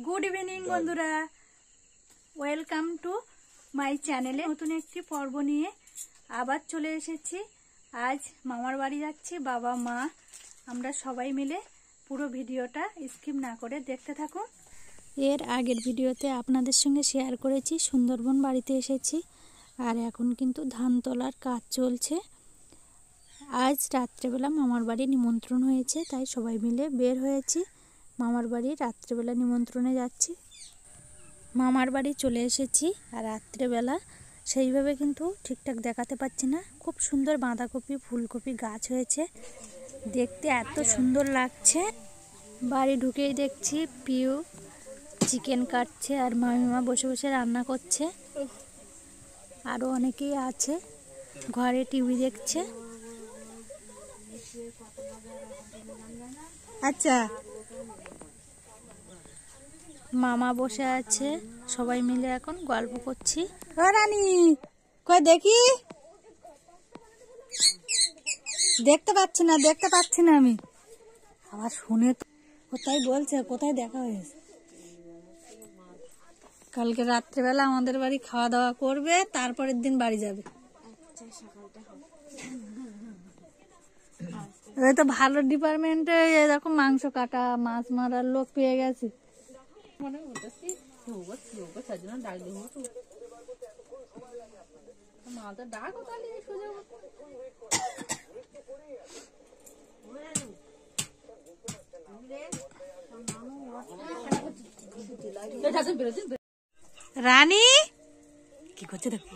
Good evening বন্ধুরা, welcome to my চ্যানেলে নতুন একটি পর্ব নিয়ে আবার চলে এসেছি। আজ মামার বাড়ি যাচ্ছি, বাবা মা আমরা সবাই মিলে। পুরো ভিডিওটা স্কিপ না করে দেখতে থাকুন। এর আগের ভিডিওতে আপনাদের সঙ্গে শেয়ার করেছি সুন্দরবন বাড়িতে এসেছি, আর এখন কিন্তু ধান তোলার কাজ চলছে। আজ রাত্রেবেলা মামার বাড়ি নিমন্ত্রণ হয়েছে, তাই সবাই মিলে বের হয়েছি। মামার বাড়ি রাত্রেবেলা নিমন্ত্রণে যাচ্ছি। মামার বাড়ি চলে এসেছি, আর রাত্রেবেলা সেইভাবে কিন্তু ঠিকঠাক দেখাতে পাচ্ছি না। খুব সুন্দর বাঁধাকপি ফুলকপি গাছ হয়েছে, দেখতে এত সুন্দর লাগছে। বাড়ি ঢুকেই দেখছি পিউ চিকেন কাটছে, আর মামিমা বসে বসে রান্না করছে। আরও অনেকেই আছে ঘরে টিভি দেখছে। আচ্ছা, মামা বসে আছে, সবাই মিলে এখন গল্প করছি। রানী কই দেখি, দেখতে পাচ্ছি না আমি। আবার শুনে কোথায় বলছে, কোথায় দেখা হয়েছে। কালকে রাত্রেবেলা আমাদের বাড়ি খাওয়া দাওয়া করবে, তারপরের দিন বাড়ি যাবে। এই তো ভালো ডিপার্টমেন্টে এরকম মাংস কাটা মাছ মারার লোক পেয়ে গেছি। রানী কি করছে দেখো,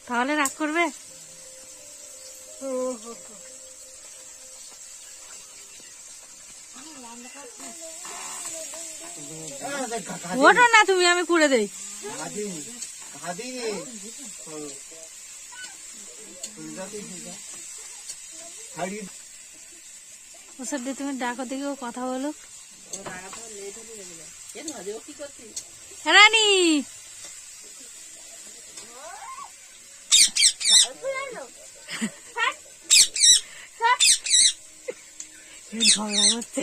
তাহলে রাগ করবে। ওঠো না তুমি, আমি কুড়ে দেই। ওসব দিয়ে তুমি ডাকো দেখি, ও কথা বলো। রানী ঝগড়া করছে।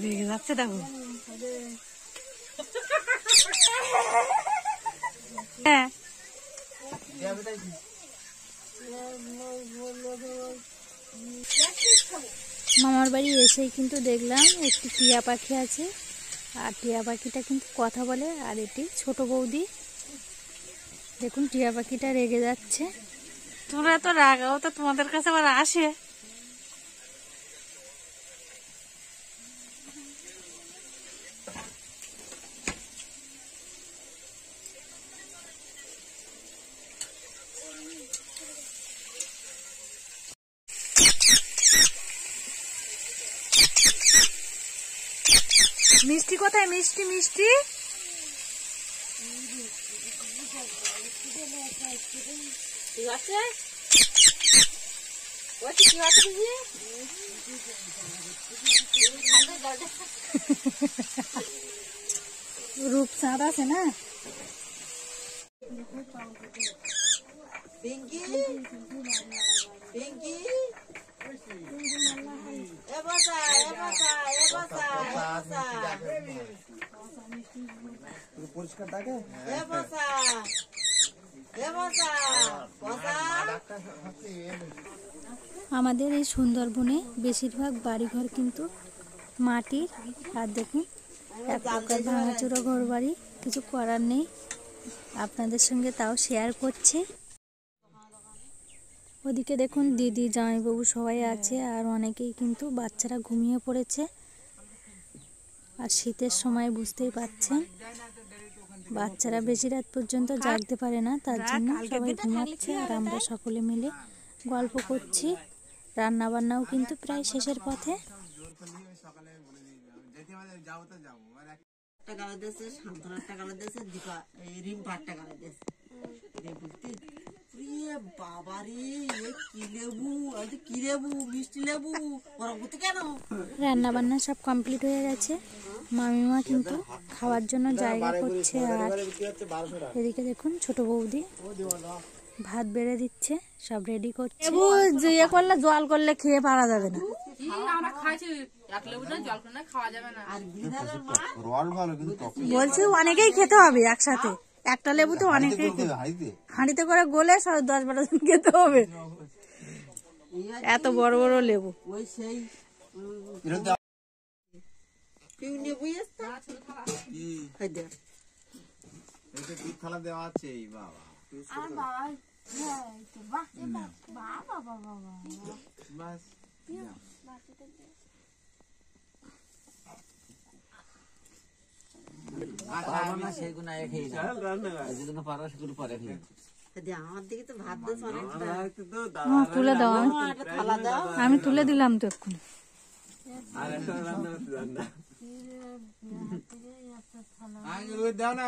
রেগে যাচ্ছে দেখো। হ্যাঁ, মামার বাড়ি এসেই কিন্তু দেখলাম একটি টিয়া পাখি আছে, আর টিয়া পাখিটা কিন্তু কথা বলে। আর এটি ছোট বৌদি, দেখুন টিয়া পাখিটা রেগে যাচ্ছে। তোমরা তো রাগাও, তো তোমাদের কাছে আবার আসে। মিষ্টি কোথায়? মিষ্টি মিষ্টি রূপচাঁদ আছে না? আমাদের এই সুন্দরবনে বেশিরভাগ বাড়িঘর কিন্তু মাটির। আর দেখুন এক প্রকার ভাঙাচোরা ঘর বাড়ি, কিছু করার নেই। আপনাদের সঙ্গে তাও শেয়ার করছি। ওদিকে দেখুন দিদি জামাইবাবু সবাই আছে, আর অনেকেই কিন্তু বাচ্চারা ঘুমিয়ে পড়েছে। আর শীতের সময় বুঝতেই পাচ্ছেন বাচ্চারা বেশি রাত পর্যন্ত জাগতে পারে না, তার জন্য সবাই ঘুমাচ্ছে। আর আমরা সকলে মিলে গল্প করছি। রান্না বান্নাও কিন্তু প্রায় শেষের পথে। বাবারে কি লেবু, কি লেবু, মিষ্টি লেবু, ওরা বুঝতে কেন? রান্না বান্না সব কমপ্লিট হয়ে গেছে। মামিমা কিন্তু খাওয়ার জন্য জায়গা করছে। আর এদিকে দেখুন ছোট বৌদি ভাত বেড়ে দিচ্ছে, সব রেডি করছে। লেবু ইয়ে করলে জল করলে খেয়ে পারা যাবে না। বলছি অনেকেই খেতে হবে একসাথে, একটা লেবু তো অনেকেই হাঁড়িতে করে গলে 10-12 জন খেতে হবে, এত বড় বড় লেবু। ওই সেই লেবু থালা দেওয়া আছে বাবা। আমার দিকে তো ভাত দোষ অনেকটা। তুলে দাও, আমি তুলে দিলাম তো এক্ষুনি। দাও না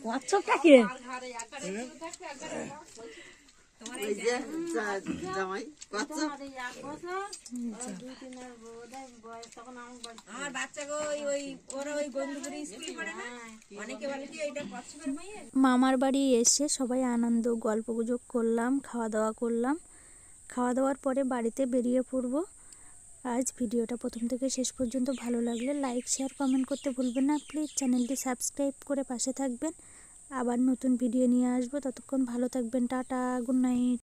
কচ্ছপটাকে ওই যে জামাই কচ্ছপ। আমার বাচ্চা গো ওই ওরা ওই গন্ধপুরে স্কুল পড়ে না, অনেকে বলে কি এইটা কচ্ছপের মেয়ে। মামার বাড়ি এসে সবাই আনন্দ গল্পগুজব করলাম, খাওয়া দাওয়া করলাম। খাওয়া দাওয়ার পরে বাড়িতে বেরিয়ে পড়ব। আজ ভিডিওটা প্রথম থেকে শেষ পর্যন্ত ভালো লাগলে লাইক শেয়ার কমেন্ট করতে ভুলবেন না। প্লিজ চ্যানেলটি সাবস্ক্রাইব করে পাশে থাকবেন। আবার নতুন ভিডিও নিয়ে আসবো, ততক্ষণ ভালো থাকবেন। Tata, good night.